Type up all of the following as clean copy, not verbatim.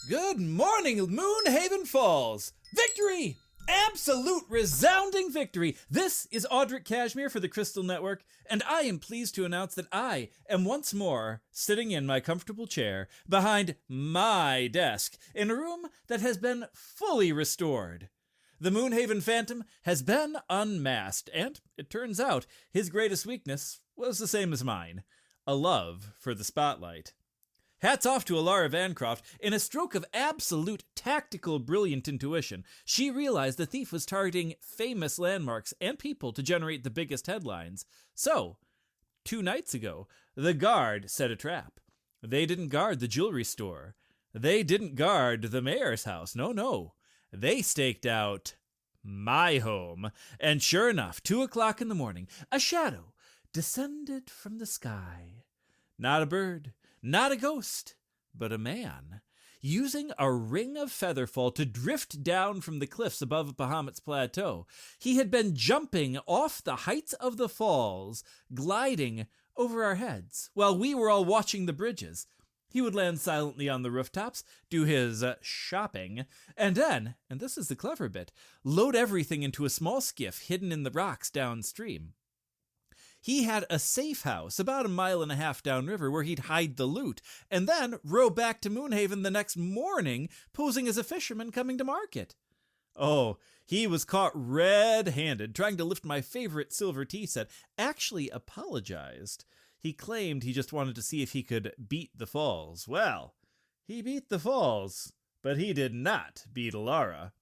Good morning, Moonhaven Falls! Victory! Absolute resounding victory! This is Audric Cashmere for the Crystal Network, and I am pleased to announce that I am once more sitting in my comfortable chair behind my desk in a room that has been fully restored. The Moonhaven Phantom has been unmasked, and it turns out his greatest weakness was the same as mine, a love for the spotlight. Hats off to Elara Meadowlight. In a stroke of absolute tactical brilliant intuition, she realized the thief was targeting famous landmarks and people to generate the biggest headlines. So, 2 nights ago, the guard set a trap. They didn't guard the jewelry store. They didn't guard the mayor's house. No. They staked out my home. And sure enough, 2 o'clock in the morning, a shadow descended from the sky. Not a bird. Not a ghost, but a man, using a ring of featherfall to drift down from the cliffs above Bahamut's plateau. He had been jumping off the heights of the falls, gliding over our heads, while we were all watching the bridges. He would land silently on the rooftops, do his shopping, and then, and this is the clever bit, load everything into a small skiff hidden in the rocks downstream. He had a safe house about 1.5 miles downriver where he'd hide the loot, and then row back to Moonhaven the next morning, posing as a fisherman coming to market. Oh, he was caught red-handed trying to lift my favorite silver tea set, actually apologized. He claimed he just wanted to see if he could beat the falls. Well, he beat the falls, but he did not beat Elara.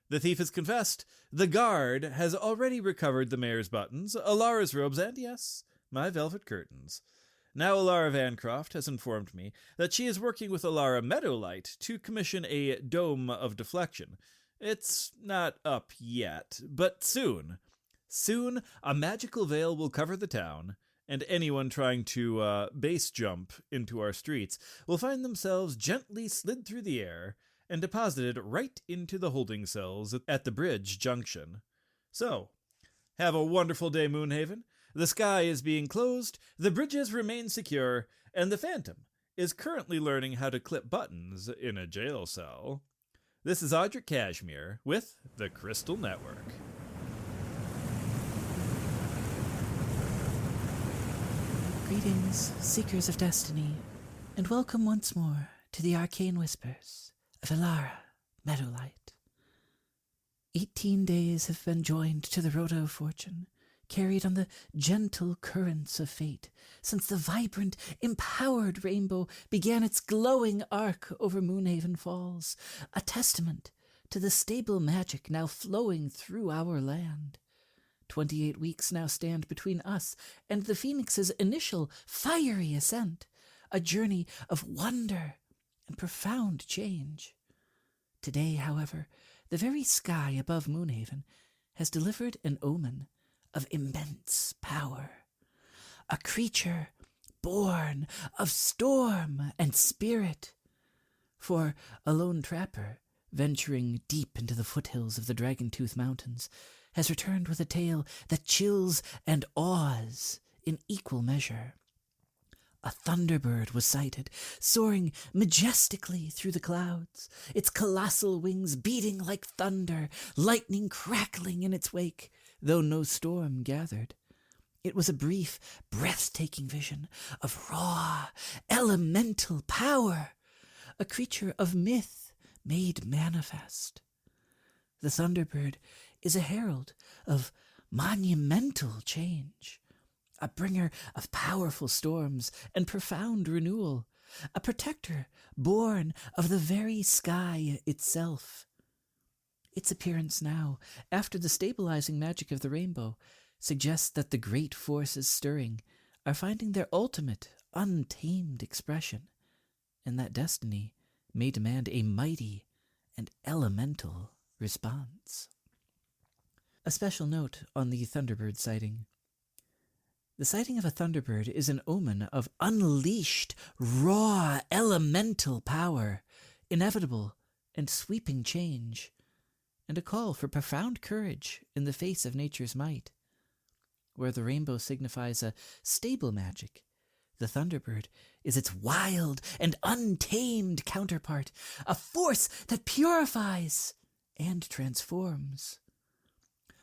The thief has confessed. The guard has already recovered the mayor's buttons, Elara's robes, and yes, my velvet curtains. Now Elara Meadowlight has informed me that she is working with Elara Meadowlight to commission a dome of deflection. It's not up yet, but soon. Soon, a magical veil will cover the town, and anyone trying to base jump into our streets will find themselves gently slid through the air and deposited right into the holding cells at the bridge junction. So, have a wonderful day, Moonhaven. The sky is being closed, the bridges remain secure, and the Phantom is currently learning how to clip buttons in a jail cell. This is Audric Cashmere with the Crystal Network. Greetings, Seekers of Destiny, and welcome once more to the Arcane Whispers of Elara Meadowlight. 18 days have been joined to the road of fortune, carried on the gentle currents of fate, since the vibrant, empowered rainbow began its glowing arc over Moonhaven Falls, a testament to the stable magic now flowing through our land. 28 weeks now stand between us and the Phoenix's initial fiery ascent, a journey of wonder and profound change. Today, however, the very sky above Moonhaven has delivered an omen of immense power. A creature born of storm and spirit. For a lone trapper, venturing deep into the foothills of the Dragontooth Mountains, has returned with a tale that chills and awes in equal measure. A thunderbird was sighted, soaring majestically through the clouds, its colossal wings beating like thunder, lightning crackling in its wake, though no storm gathered. It was a brief, breathtaking vision of raw, elemental power, a creature of myth made manifest. The thunderbird is a herald of monumental change, a bringer of powerful storms and profound renewal, a protector born of the very sky itself. Its appearance now, after the stabilizing magic of the rainbow, suggests that the great forces stirring are finding their ultimate, untamed expression, and that destiny may demand a mighty and elemental response. A special note on the Thunderbird sighting. The sighting of a Thunderbird is an omen of unleashed, raw, elemental power, inevitable and sweeping change, and a call for profound courage in the face of nature's might. Where the rainbow signifies a stable magic, The Thunderbird is its wild and untamed counterpart, a force that purifies and transforms.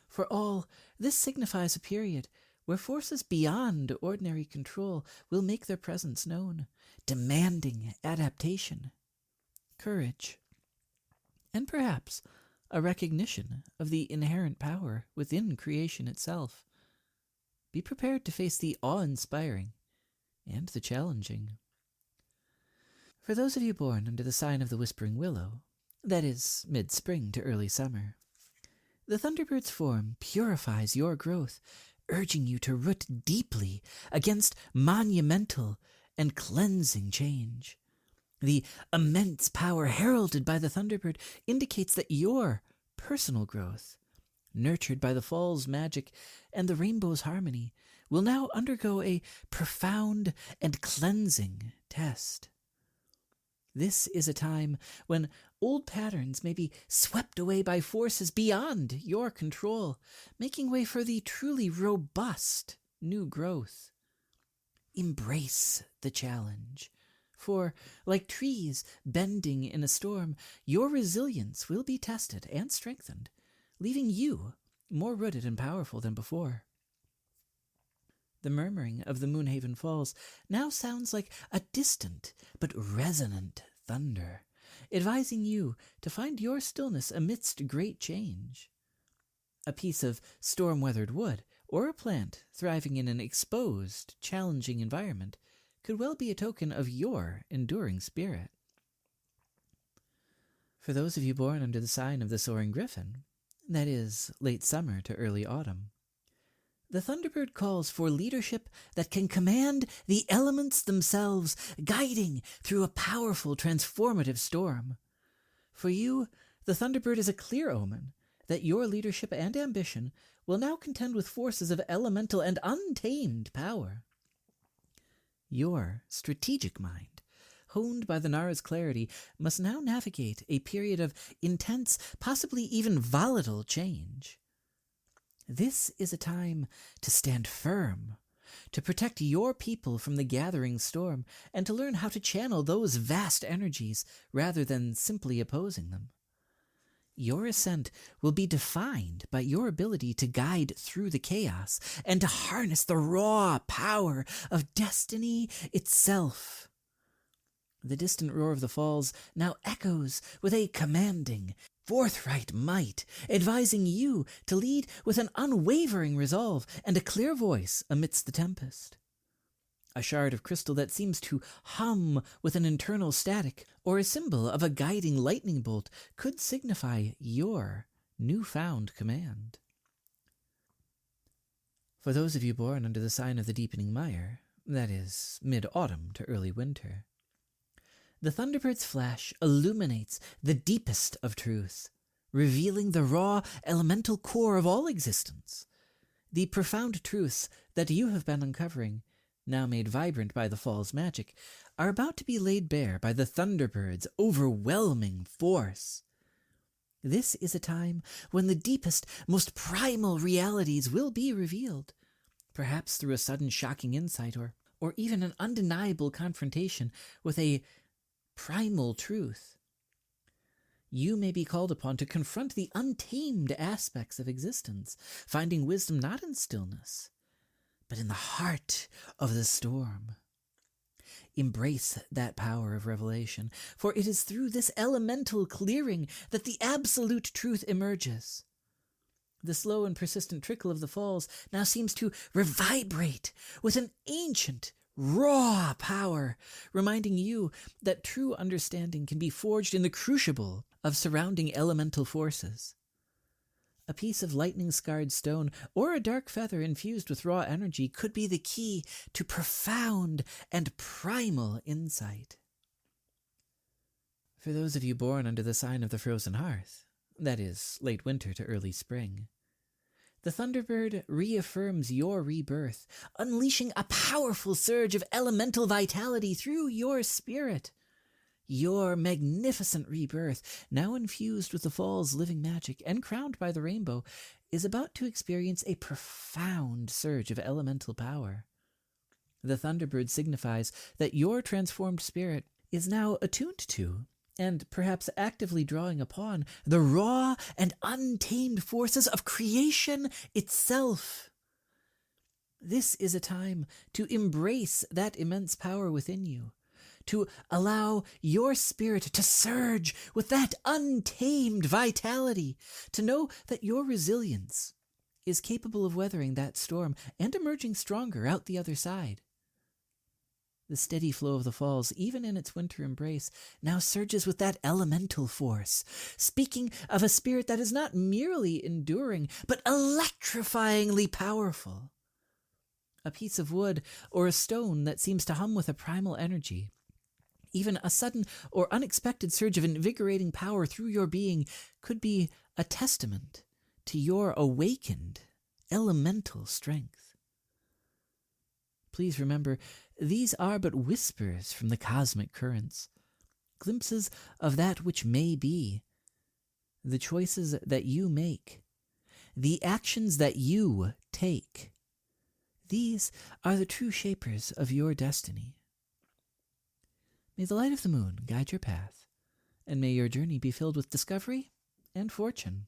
For all, this signifies a period where forces beyond ordinary control will make their presence known, demanding adaptation, courage, and perhaps a recognition of the inherent power within creation itself. Be prepared to face the awe-inspiring and the challenging. For those of you born under the sign of the Whispering Willow, that is, mid-spring to early summer, the Thunderbird's form purifies your growth, urging you to root deeply against monumental and cleansing change. The immense power heralded by the Thunderbird indicates that your personal growth, nurtured by the fall's magic and the rainbow's harmony, will now undergo a profound and cleansing test. This is a time when old patterns may be swept away by forces beyond your control, making way for the truly robust new growth. Embrace the challenge, for, like trees bending in a storm, your resilience will be tested and strengthened, leaving you more rooted and powerful than before. The murmuring of the Moonhaven Falls now sounds like a distant but resonant thunder, advising you to find your stillness amidst great change. A piece of storm-weathered wood or a plant thriving in an exposed, challenging environment could well be a token of your enduring spirit. For those of you born under the sign of the Soaring Griffin, that is, late summer to early autumn, the Thunderbird calls for leadership that can command the elements themselves, guiding through a powerful, transformative storm. For you, the Thunderbird is a clear omen that your leadership and ambition will now contend with forces of elemental and untamed power. Your strategic mind, honed by the Nara's clarity, must now navigate a period of intense, possibly even volatile change. This is a time to stand firm, to protect your people from the gathering storm, and to learn how to channel those vast energies rather than simply opposing them. Your ascent will be defined by your ability to guide through the chaos and to harness the raw power of destiny itself. The distant roar of the falls now echoes with a commanding, forthright might, advising you to lead with an unwavering resolve and a clear voice amidst the tempest. A shard of crystal that seems to hum with an internal static, or a symbol of a guiding lightning bolt, could signify your newfound command. For those of you born under the sign of the Deepening Mire, that is, mid-autumn to early winter, the Thunderbird's flash illuminates the deepest of truth, revealing the raw, elemental core of all existence. The profound truths that you have been uncovering, now made vibrant by the fall's magic, are about to be laid bare by the Thunderbird's overwhelming force. This is a time when the deepest, most primal realities will be revealed, perhaps through a sudden shocking insight or even an undeniable confrontation with a primal truth. You may be called upon to confront the untamed aspects of existence, finding wisdom not in stillness, but in the heart of the storm. Embrace that power of revelation, for it is through this elemental clearing that the absolute truth emerges. The slow and persistent trickle of the falls now seems to reverberate with an ancient, raw power, reminding you that true understanding can be forged in the crucible of surrounding elemental forces. A piece of lightning-scarred stone or a dark feather infused with raw energy could be the key to profound and primal insight. For those of you born under the sign of the Frozen Hearth, that is, late winter to early spring, the Thunderbird reaffirms your rebirth, unleashing a powerful surge of elemental vitality through your spirit. Your magnificent rebirth, now infused with the fall's living magic and crowned by the rainbow, is about to experience a profound surge of elemental power. The Thunderbird signifies that your transformed spirit is now attuned to, and perhaps actively drawing upon, the raw and untamed forces of creation itself. This is a time to embrace that immense power within you, to allow your spirit to surge with that untamed vitality, to know that your resilience is capable of weathering that storm and emerging stronger out the other side. The steady flow of the falls, even in its winter embrace, now surges with that elemental force, speaking of a spirit that is not merely enduring, but electrifyingly powerful. A piece of wood or a stone that seems to hum with a primal energy. Even a sudden or unexpected surge of invigorating power through your being could be a testament to your awakened elemental strength. Please remember, these are but whispers from the cosmic currents, glimpses of that which may be, the choices that you make, the actions that you take. These are the true shapers of your destiny. May the light of the moon guide your path, and may your journey be filled with discovery and fortune,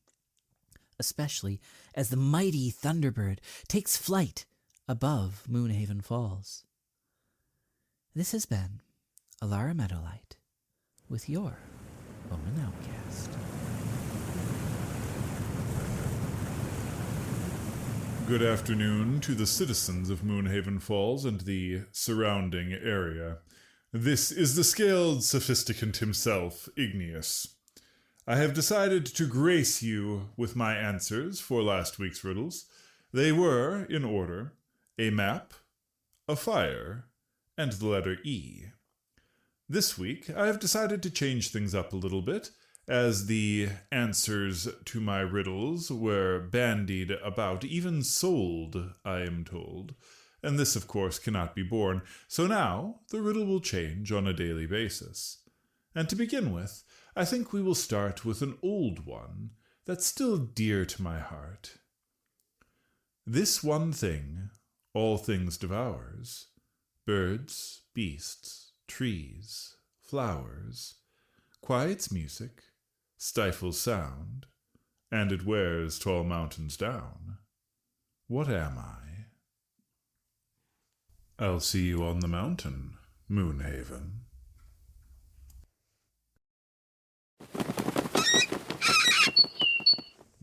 especially as the mighty Thunderbird takes flight above Moonhaven Falls. This has been Elara Meadowlight with your Omen Outcast. Good afternoon to the citizens of Moonhaven Falls and the surrounding area. This is the scaled sophisticant himself, Ignis. I have decided to grace you with my answers for last week's riddles. They were, in order, a map, a fire, and the letter E. This week, I have decided to change things up a little bit, as the answers to my riddles were bandied about, even sold, I am told, and this, of course, cannot be borne. So now, the riddle will change on a daily basis. And to begin with, I think we will start with an old one that's still dear to my heart. This one thing all things devours, birds, beasts, trees, flowers, quiets music, stifles sound, and it wears tall mountains down. What am I? I'll see you on the mountain, Moonhaven.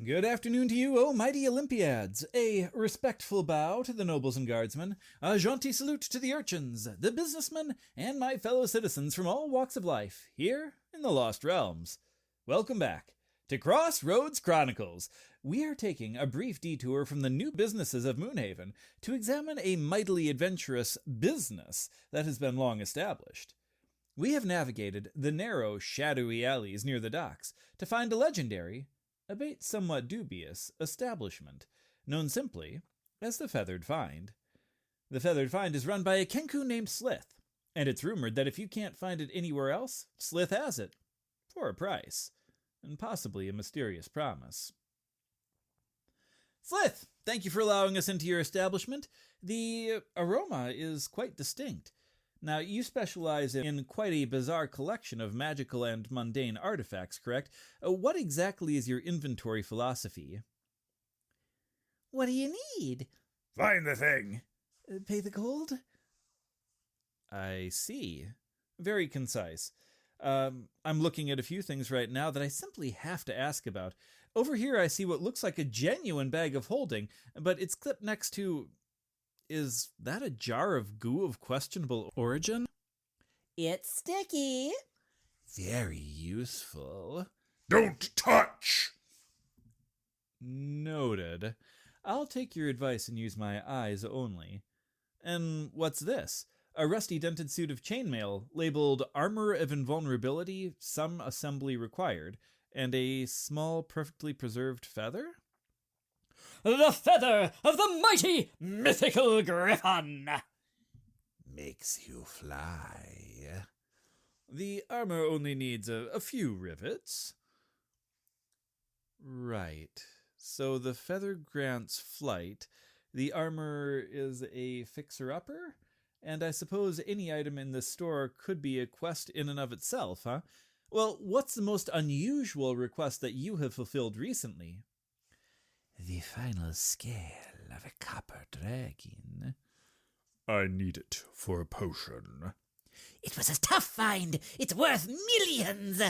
Good afternoon to you, O mighty Olympiads. A respectful bow to the nobles and guardsmen, a jaunty salute to the urchins, the businessmen, and my fellow citizens from all walks of life, here in the Lost Realms. Welcome back to Crossroads Chronicles. We are taking a brief detour from the new businesses of Moonhaven to examine a mightily adventurous business that has been long established. We have navigated the narrow, shadowy alleys near the docks to find a legendary, albeit somewhat dubious, establishment, known simply as the Feathered Find. The Feathered Find is run by a Kenku named Slith, and it's rumored that if you can't find it anywhere else, Slith has it, for a price, and possibly a mysterious promise. Slith, thank you for allowing us into your establishment. The aroma is quite distinct. Now, you specialize in quite a bizarre collection of magical and mundane artifacts, correct? What exactly is your inventory philosophy? What do you need? Find the thing. Pay the gold? I see. Very concise. I'm looking at a few things right now that I simply have to ask about. Over here I see what looks like a genuine bag of holding, but it's clipped next to... Is that a jar of goo of questionable origin? It's sticky. Very useful. Don't touch! Noted. I'll take your advice and use my eyes only. And what's this? A rusty dented suit of chainmail, labeled Armor of Invulnerability, some assembly required, and a small, perfectly preserved feather? The feather of the mighty mythical griffon! Makes you fly. The armor only needs a few rivets. Right. So the feather grants flight. The armor is a fixer-upper? And I suppose any item in this store could be a quest in and of itself, huh? Well, what's the most unusual request that you have fulfilled recently? The final scale of a copper dragon. I need it for a potion. It was a tough find. It's worth millions.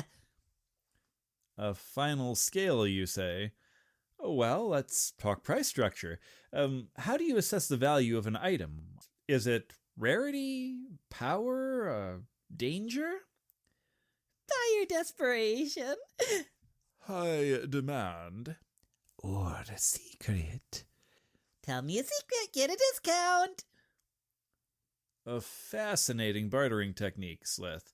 A final scale, you say? Oh, well, let's talk price structure. How do you assess the value of an item? Is it rarity, power, danger? Dire desperation. High demand. Or a secret. Tell me a secret, get a discount. A fascinating bartering technique, Slith.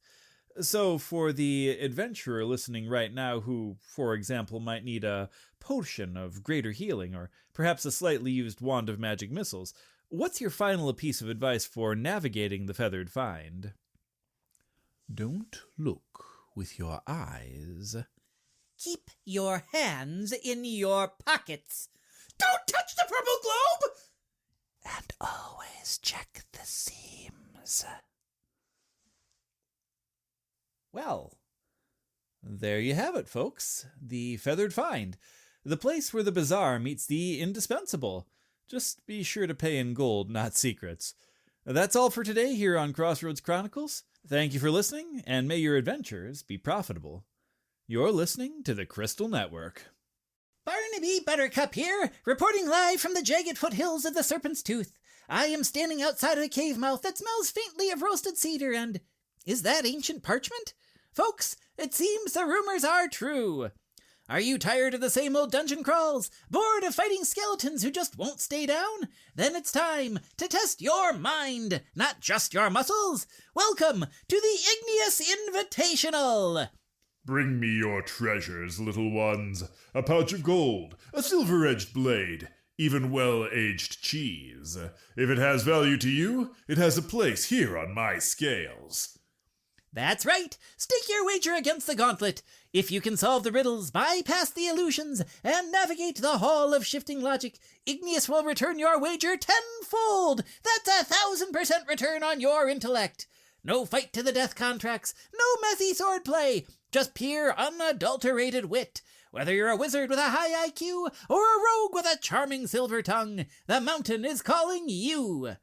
So, for the adventurer listening right now who, for example, might need a potion of greater healing or perhaps a slightly used wand of magic missiles, what's your final piece of advice for navigating the feathered find? Don't look with your eyes. Keep your hands in your pockets. Don't touch the purple globe! And always check the seams. Well, there you have it, folks. The feathered find. The place where the bizarre meets the indispensable. Just be sure to pay in gold, not secrets. That's all for today here on Crossroads Chronicles. Thank you for listening, and may your adventures be profitable. You're listening to the Crystal Network. Barnaby Buttercup here, reporting live from the jagged foothills of the Serpent's Tooth. I am standing outside of a cave mouth that smells faintly of roasted cedar, and is that ancient parchment? Folks, it seems the rumors are true. Are you tired of the same old dungeon crawls? Bored of fighting skeletons who just won't stay down? Then it's time to test your mind, not just your muscles. Welcome to the Ignis Invitational. Bring me your treasures, little ones. A pouch of gold, a silver-edged blade, even well-aged cheese. If it has value to you, it has a place here on my scales. That's right. Stake your wager against the gauntlet. If you can solve the riddles, bypass the illusions, and navigate the hall of shifting logic, Ignis will return your wager tenfold. That's 1,000% return on your intellect. No fight to the death contracts, no messy swordplay, just pure unadulterated wit. Whether you're a wizard with a high IQ or a rogue with a charming silver tongue, the mountain is calling you.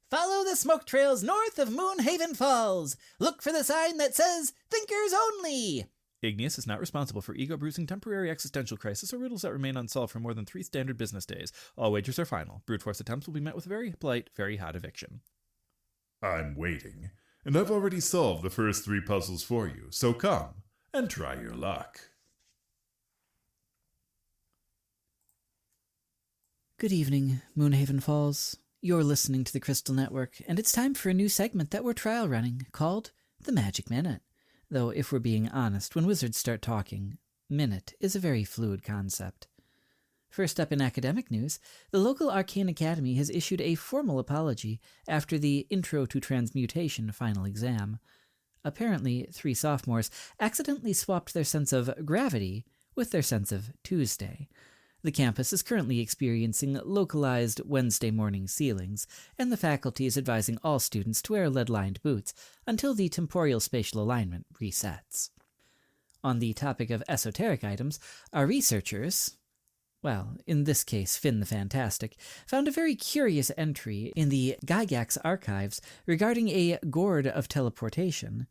Follow the smoke trails north of Moonhaven Falls. Look for the sign that says, Thinkers Only. Ignis is not responsible for ego-bruising temporary existential crisis or riddles that remain unsolved for more than 3 standard business days. All wagers are final. Brute force attempts will be met with a very polite, very hot eviction. I'm waiting, and I've already solved the first 3 puzzles for you, so come and try your luck. Good evening, Moonhaven Falls. You're listening to the Crystal Network, and it's time for a new segment that we're trial running, called The Magic Minute. Though, if we're being honest, when wizards start talking, minute is a very fluid concept. First up in academic news, the local Arcane Academy has issued a formal apology after the Intro to Transmutation final exam. Apparently, 3 sophomores accidentally swapped their sense of gravity with their sense of Tuesday. The campus is currently experiencing localized Wednesday morning ceilings, and the faculty is advising all students to wear lead-lined boots until the temporal spatial alignment resets. On the topic of esoteric items, our researchers, well, in this case Finn the Fantastic, found a very curious entry in the Gygax archives regarding a gourd of teleportation.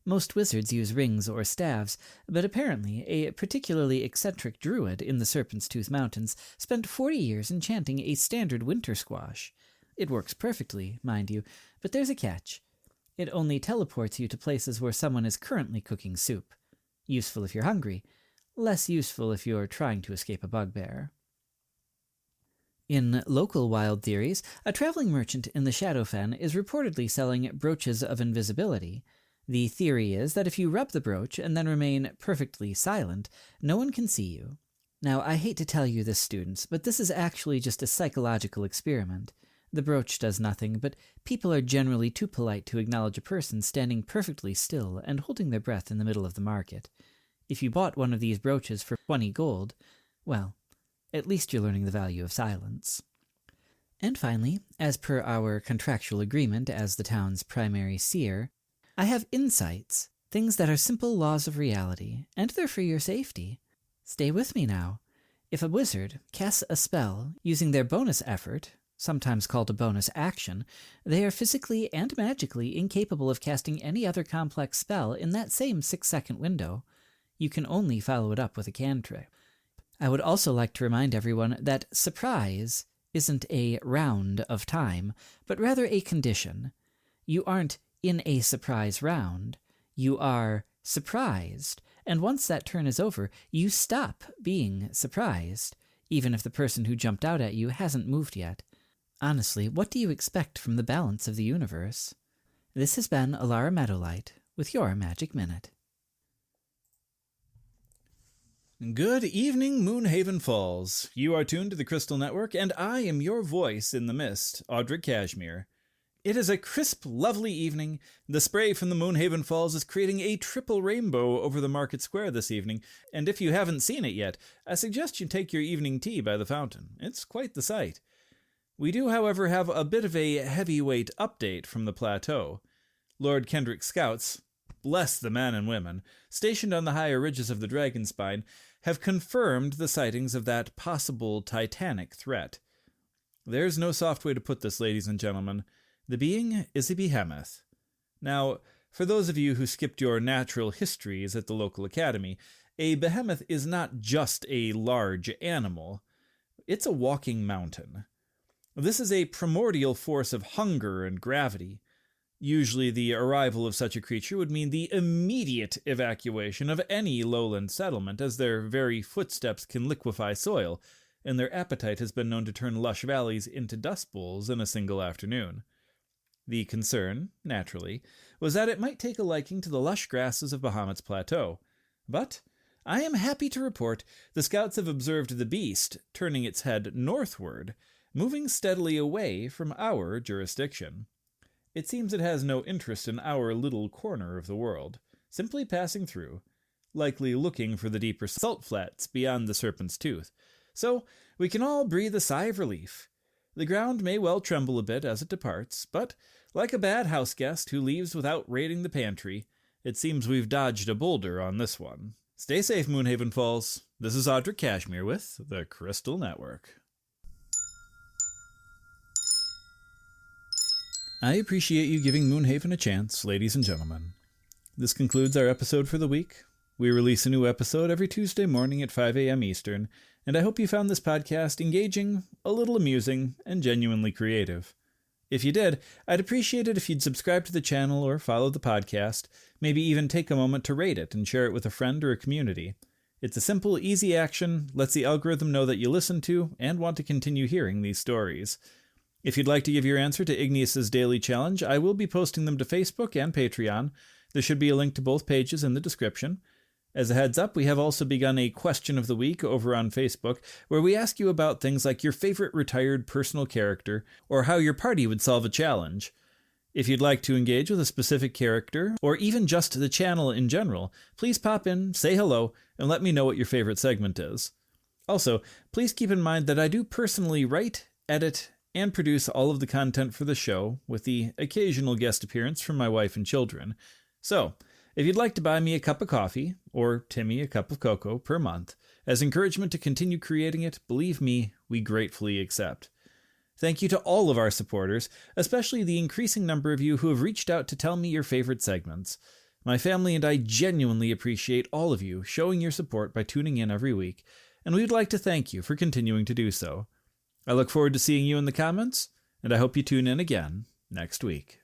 Most wizards use rings or staves, but apparently a particularly eccentric druid in the Serpent's Tooth Mountains spent 40 years enchanting a standard winter squash. It works perfectly, mind you, but there's a catch. It only teleports you to places where someone is currently cooking soup. Useful if you're hungry, less useful if you're trying to escape a bugbear. In local wild theories, a traveling merchant in the Shadowfen is reportedly selling brooches of invisibility. The theory is that if you rub the brooch and then remain perfectly silent, no one can see you. Now, I hate to tell you this, students, but this is actually just a psychological experiment. The brooch does nothing, but people are generally too polite to acknowledge a person standing perfectly still and holding their breath in the middle of the market. If you bought one of these brooches for 20 gold, well, at least you're learning the value of silence. And finally, as per our contractual agreement as the town's primary seer, I have insights, things that are simple laws of reality, and they're for your safety. Stay with me now. If a wizard casts a spell using their bonus effort, sometimes called a bonus action, they are physically and magically incapable of casting any other complex spell in that same 6-second window. You can only follow it up with a cantrip. I would also like to remind everyone that surprise isn't a round of time, but rather a condition. You aren't in a surprise round. You are surprised, and once that turn is over, you stop being surprised, even if the person who jumped out at you hasn't moved yet. Honestly, what do you expect from the balance of the universe? This has been Elara Meadowlight with your Magic Minute. Good evening, Moonhaven Falls. You are tuned to the Crystal Network, and I am your voice in the mist, Audric Cashmere. It is a crisp, lovely evening. The spray from the Moonhaven Falls is creating a triple rainbow over the market square this evening, and if you haven't seen it yet, I suggest you take your evening tea by the fountain. It's quite the sight. We do, however, have a bit of a heavyweight update from the plateau. Lord Kendrick's scouts, bless the men and women, stationed on the higher ridges of the Dragonspine, have confirmed the sightings of that possible Titanic threat. There's no soft way to put this, ladies and gentlemen. The being is a behemoth. Now, for those of you who skipped your natural histories at the local academy, a behemoth is not just a large animal. It's a walking mountain. This is a primordial force of hunger and gravity. Usually the arrival of such a creature would mean the immediate evacuation of any lowland settlement, as their very footsteps can liquefy soil, and their appetite has been known to turn lush valleys into dust bowls in a single afternoon. The concern, naturally, was that it might take a liking to the lush grasses of Bahamut's plateau. But I am happy to report the scouts have observed the beast turning its head northward, moving steadily away from our jurisdiction. It seems it has no interest in our little corner of the world, simply passing through, likely looking for the deeper salt flats beyond the Serpent's Tooth. So we can all breathe a sigh of relief. The ground may well tremble a bit as it departs, but like a bad house guest who leaves without raiding the pantry, it seems we've dodged a boulder on this one. Stay safe, Moonhaven Falls. This is Audric Cashmere with the Crystal Network. I appreciate you giving Moonhaven a chance, ladies and gentlemen. This concludes our episode for the week. We release a new episode every Tuesday morning at 5 a.m. Eastern, and I hope you found this podcast engaging, a little amusing, and genuinely creative. If you did, I'd appreciate it if you'd subscribe to the channel or follow the podcast, maybe even take a moment to rate it and share it with a friend or a community. It's a simple, easy action, lets the algorithm know that you listen to and want to continue hearing these stories. If you'd like to give your answer to Ignis's daily challenge, I will be posting them to Facebook and Patreon. There should be a link to both pages in the description. As a heads up, we have also begun a question of the week over on Facebook, where we ask you about things like your favorite retired personal character, or how your party would solve a challenge. If you'd like to engage with a specific character, or even just the channel in general, please pop in, say hello, and let me know what your favorite segment is. Also, please keep in mind that I do personally write, edit, and produce all of the content for the show, with the occasional guest appearance from my wife and children. So, if you'd like to buy me a cup of coffee, or Timmy a cup of cocoa per month, as encouragement to continue creating it, believe me, we gratefully accept. Thank you to all of our supporters, especially the increasing number of you who have reached out to tell me your favorite segments. My family and I genuinely appreciate all of you showing your support by tuning in every week, and we'd like to thank you for continuing to do so. I look forward to seeing you in the comments, and I hope you tune in again next week.